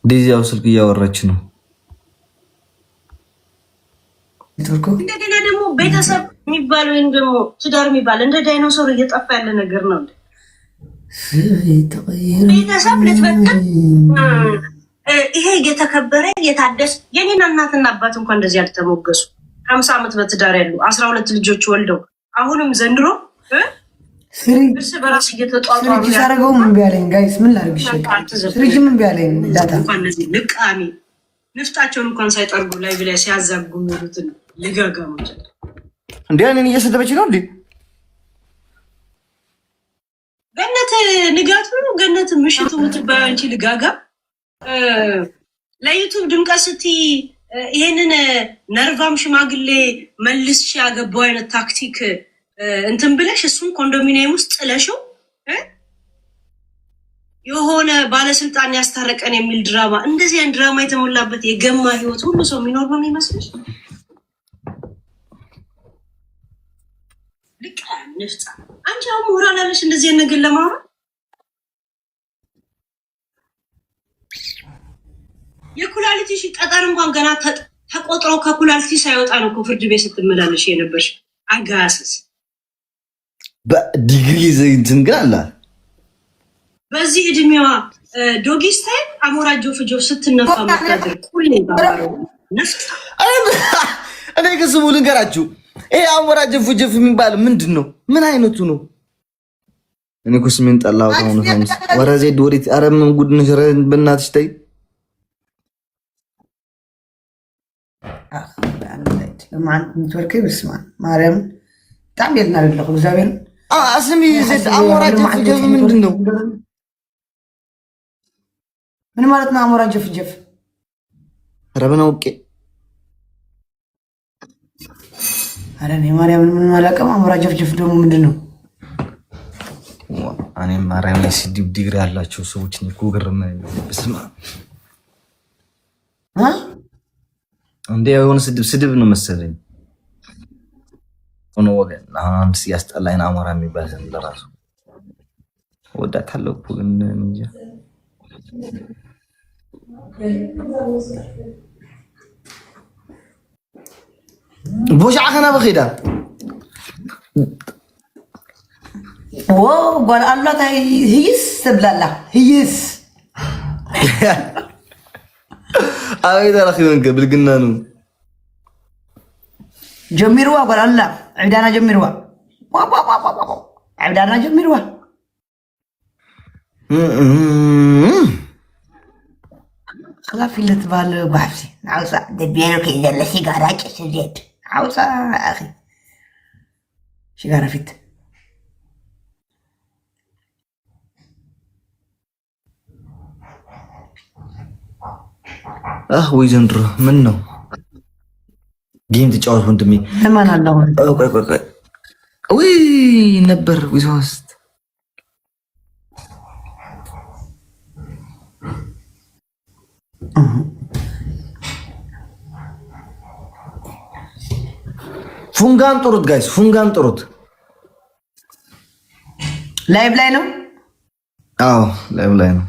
ዲዚያው ስልክ እያወራች ነው። እንደገና ደግሞ ቤተሰብ የሚባለው ወይም ደግሞ ትዳር የሚባል እንደ ዳይኖሶር እየጠፋ ያለ ነገር ነው። ቤተሰብ ልትበትን ይሄ እየተከበረ እየታደስ የኔና እናትና አባት እንኳን እንደዚህ ያልተሞገሱ 50 ዓመት በትዳር ያሉ 12 ልጆች ወልደው አሁንም ዘንድሮ እርስ በራስ እየተጧጧሩ ያረጋው ምን ቢያለኝ ጋይስ ምን ላርግሽ? ስርጅ ምን ቢያለኝ ዳታ እንኳን እነዚህ ልቃሚ ንፍጣቸውን እንኳን ሳይጠርጉ ላይ ብለ ሲያዛጉ የሚሉትን ልጋጋሞች እንዴ እኔን እየሰደበች ነው እንዴ? ገነት ንጋቱ ገነት ምሽቱ ምትባይ አንቺ ልጋጋ ለዩቲዩብ ድምቀት ስቲ ይሄንን ነርቫም ሽማግሌ መልስ ያገባው አይነት ታክቲክ እንትን ብለሽ እሱን ኮንዶሚኒየም ውስጥ ጥለሽው የሆነ ባለስልጣን ያስታረቀን የሚል ድራማ እንደዚህ አይነት ድራማ የተሞላበት የገማ ህይወት ሁሉ ሰው የሚኖር ነው የሚመስልሽ? ልክ ንፍጣ አንቺ አሁን ሞራል አለሽ እንደዚህ ነገር ለማውራት? የኩላሊቲሽ ጠጠር እንኳን ገና ተቆጥሮ ከኩላሊቲ ሳይወጣ ነው ፍርድ ቤት ስትመላለሽ የነበርሽ አጋስስ በዲግሪ እንትን ግን አለ። በዚህ እድሜዋ ዶጊ ስታይል አሞራጆ ፍጆ ስትነፋ መታደር ሁሌ ባባረው ነፍጣ እኔ ከስሙ ልንገራችሁ ይሄ አሞራጆ ፍጆ የሚባል ምንድን ነው? ምን አይነቱ ነው? እኔ እኮ ስሜን ጠላሁት። አሁን ታንስ ወራዜ ዶሪት አረም ጉድ ነሽረ በእናትሽ ተይ። ለማን ኔትወርክ ይስማ ማርያም ታም የልና ለለው እግዚአብሔር አስሚ ዘድ አሞራጆ ፍጆ ምንድን ነው? ምን ማለት ነው አሞራጆ ፍጆ? ረበና ኦኬ አረኔ ማርያም ምን ማለቀም አሞራጆ ፍጆ ደግሞ ምንድን ነው? እኔ ማርያም ሲዲብ ዲግሪ ያላችሁ ሰዎች ነው ኩግርም በስማ እንዴ የሆነ ስድብ ነው መሰለኝ። ሆኖ ወገን አሁን ሲያስጠላኝ አሞራ የሚባል ዘንድ ለራሱ ወዳታለሁ ግን እንጂ ቦሻ ከና በኺዳ ጓል አላት ህይስ ትብላላ ህይስ አይ ተረኺበን ብልግና ነው ጀሚርዋ ጓል አላ عبدانا ጀሚርዋ عبدانا ጀሚርዋ خلاف اللي تبال بحفسي عاوزة دبيرك إذا اللي سيجارة جسديت عاوزة أخي سيجارة فيت ويزندرو منو جيم تجاوز وندمي لما أنا الله وي نبر ويزوست ፉንጋን ጥሩት ጋይስ ፉንጋን ጥሩት ላይቭ ላይ ነው። አዎ ላይቭ ላይ ነው።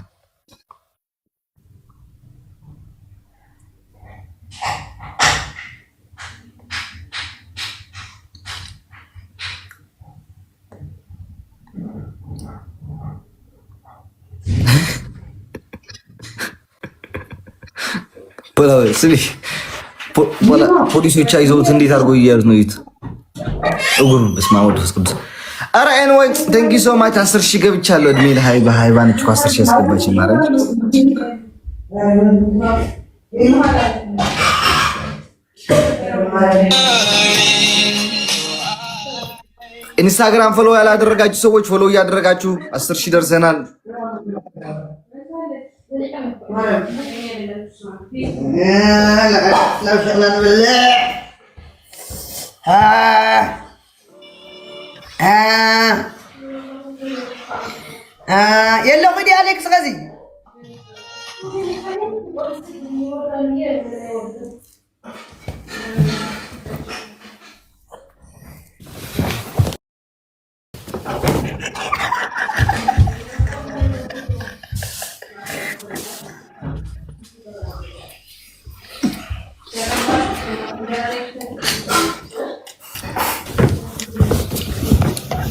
ስሚ ፖሊሶች አይዘውት እንዴት አድርጎ እያሉት ነው? ይት እጉም በስመ አብ ወወልድ ወመንፈስ ቅዱስ። ኧረ ኤኒዌይ ቴንክ ዩ ሶ ማች 10,000 ገብቻለሁ። እድሜ ለሃይባን እኮ 10,000 ያስገባች ማለት ኢንስታግራም ፎሎ ያላደረጋችሁ ሰዎች ፎሎ እያደረጋችሁ 10,000 ደርሰናል። لو شغلنا بالله يلا غدي عليك غزي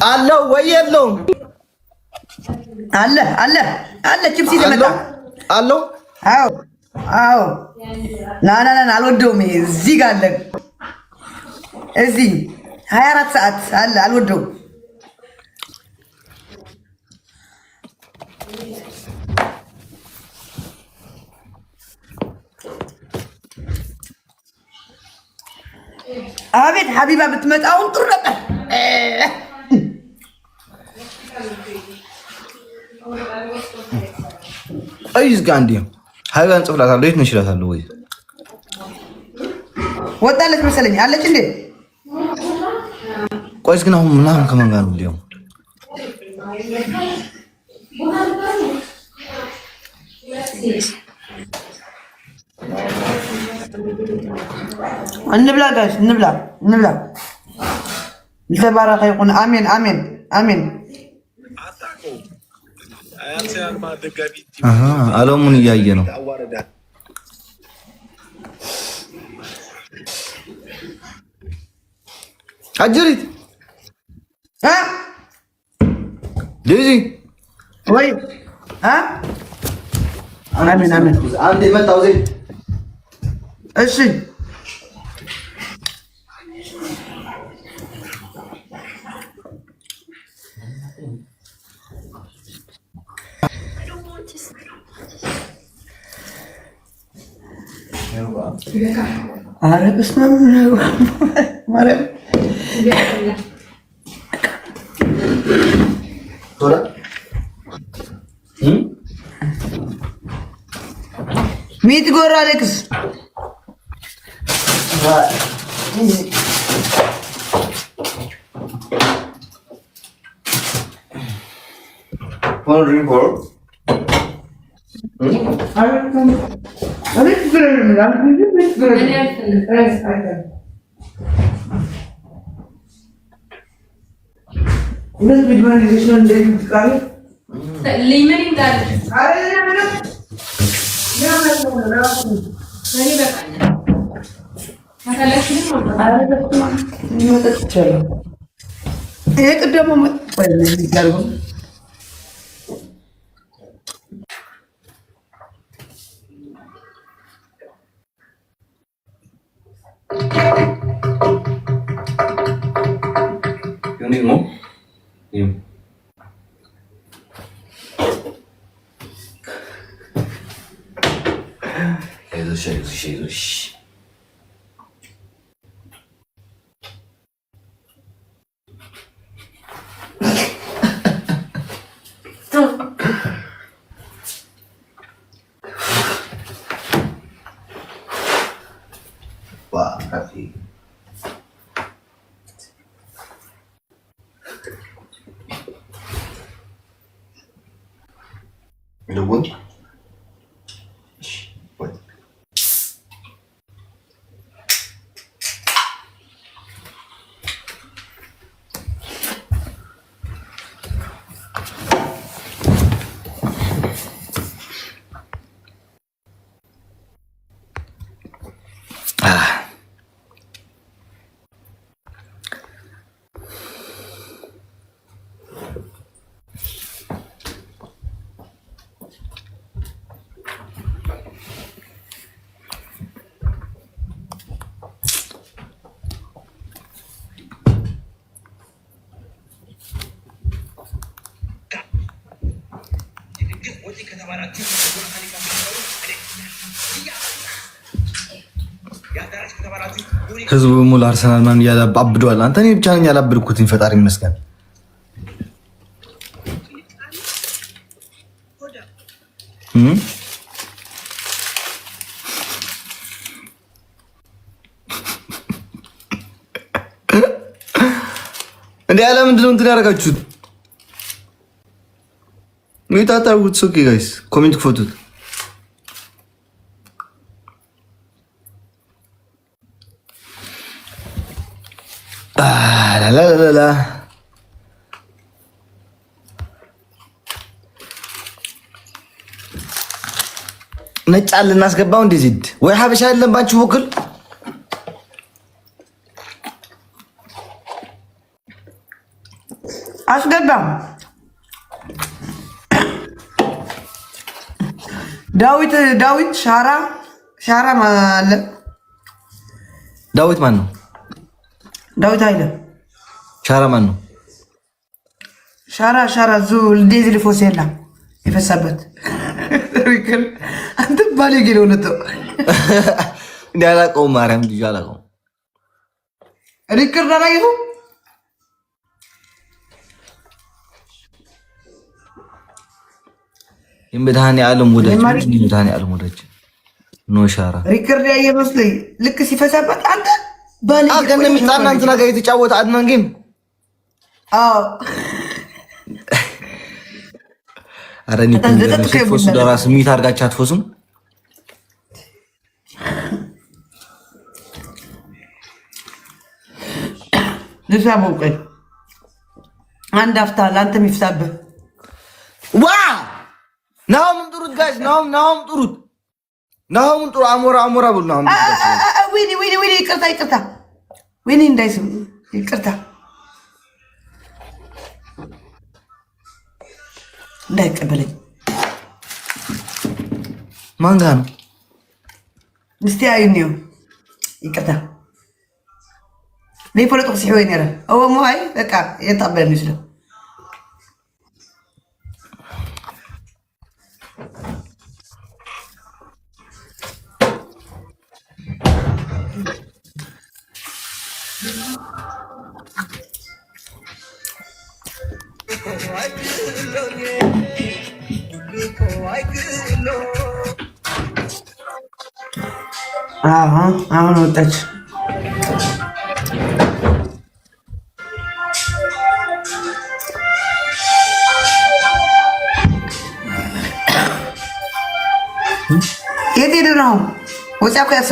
አለው ወይ የለውም? አለ አለ አለ ቺፕስ ይዘመጣ አለው። አዎ አዎ ና አልወደውም። እዚህ ጋር አለ እዚህ 24 ሰዓት አለ አልወደውም። አቤት ሀቢባ ብትመጣውን ጥሩ ነበር። አይዝ ጋንዲ ሀይባን ጽፍላታለሁ። የት ነሽ እላታለሁ። ወይ ወጣለች መሰለኝ። አለች እንዴ? ቆይስ ግን አሁን ምናምን ከማን ጋር ነው ሊያው? እንብላ ጋይስ እንብላ። ይተባረከ ይሁን። አሜን አሜን አሜን። አለሙን እያየ ነው። አጀሪት ዴዚ ወይ አሜን አሜን። አንዴ መጣው ዘይት እሺ ኧረ በስመ አብ ማርያም ሚት ጎራ አሌክስ Jesus. Wah, kasih. Udah buat? ህዝቡ ሙሉ አርሰናል ማን ያላብዷል። አንተ እኔ ብቻ ነኝ ያላብድኩትኝ። ፈጣሪ ይመስገን። እንዴ ያለ ምንድን ነው እንትን ያደረጋችሁት? ሚታታውት ሶኪ ጋይስ ኮሜንት ክፈቱት። ላላላላ ነጫል እናስገባው እንዴ ዚድ ወይ ሀበሻ አይደለም ባንቺ ወክል አስገባም ዳዊት ሻራ ማለ ዳዊት ማን ነው? ዳዊት አይለ ሻራ ማን ነው? ሻራ ዙ ልዴዝ ሊፎሴላ ይፈሳበት ሪክል አንተ ባለጌ ነው ለተው እንዲያላቀው ማርያም ልጅ አላቀው ሪክል ራራይሁ የመድኃኔ ዓለም ወዳጅ ኖ ሻራ ሪክል ያየ መስለኝ ልክ ሲፈሳበት አንተ ባለጌ አገነ ምጣና እንትና ጋር የተጫወተ አድናን ጌም አረኒ ተፈሱ ደራስ ሚት አርጋቻ አትፈሱም ልሳበው ቆይ አንድ አፍታ ላንተ የሚፍታብህ ዋ ናውም ጥሩት ጋይስ ናውም ጥሩት አሞራ ብሉ ናውም ዊኒ ይቅርታ ዊኒ እንዳይስም ይቅርታ እንዳይቀበለኝ ማንጋ ነው እስቲ አይኒው ይቅርታ ليه فلتو صحوي نرى هو مو هاي بقى يطبل مثله አሁን ወጣች የት ሄደ ነው ወጣ እኮ ያሳ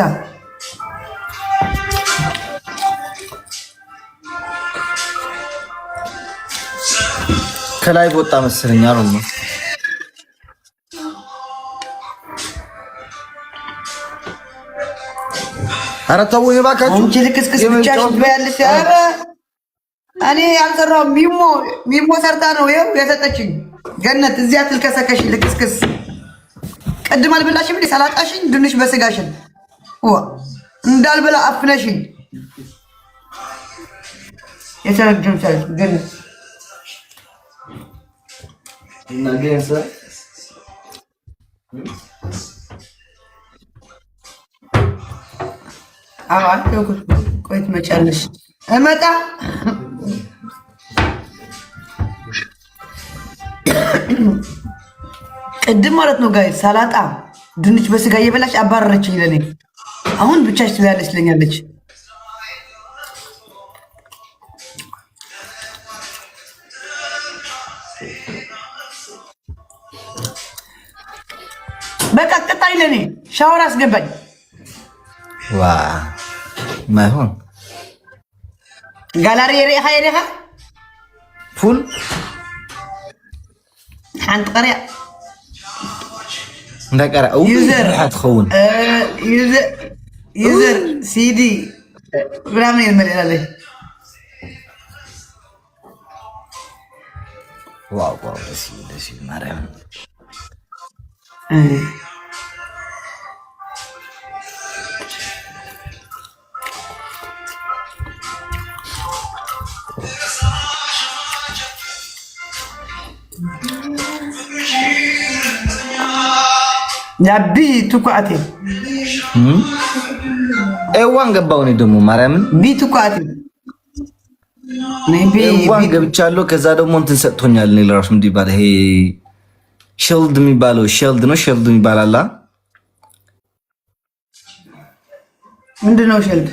ከላይ ወጣ መሰለኝ አሁን ነው ኧረ ተው እባካችሁ አንቺ ልክስክስ ብቻሽ ትበያለሽ ኧረ እኔ ያልሰራው ሚሞ ሰርታ ነው ይኸው የሰጠችኝ ገነት እዚያ ትልከሰከሽ ልክስክስ ቅድም አልበላሽም እንዴ ሰላጣሽኝ ድንሽ በስጋሽን እንዳልበላ አፍነሽኝ የተረጀም ሰው ገነት ነገንሰ አዋል ቆይት መጫለሽ እመጣ ቅድም ማለት ነው ጋይ ሰላጣ ድንች በስጋ እየበላሽ አባረረችኝ ለኔ አሁን ብቻሽ ትበያለሽ ትለኛለች በቃ ቅጣይ ለኔ ሻወር አስገባኝ ዋ ማይሆን ጋላሪ የሬኻ ፉል ሓንቲ ቀሪያ እንዳቀራ ዩዘር አትኸውን ዩዘር ሲዲ ብራምን ይመልላል ዋው ደስ ማርያም ያቢ ቱቋቴ ኤዋን ገባው ነው ደግሞ ማርያምን ቢ ቱቋቴ ኤዋን ገብቻለሁ ከዛ ደግሞ እንትን ሰጥቶኛል ነው ለራሱ ምን ይባላል ይሄ ሺልድ የሚባለው ሺልድ ምንድነው ሺልድ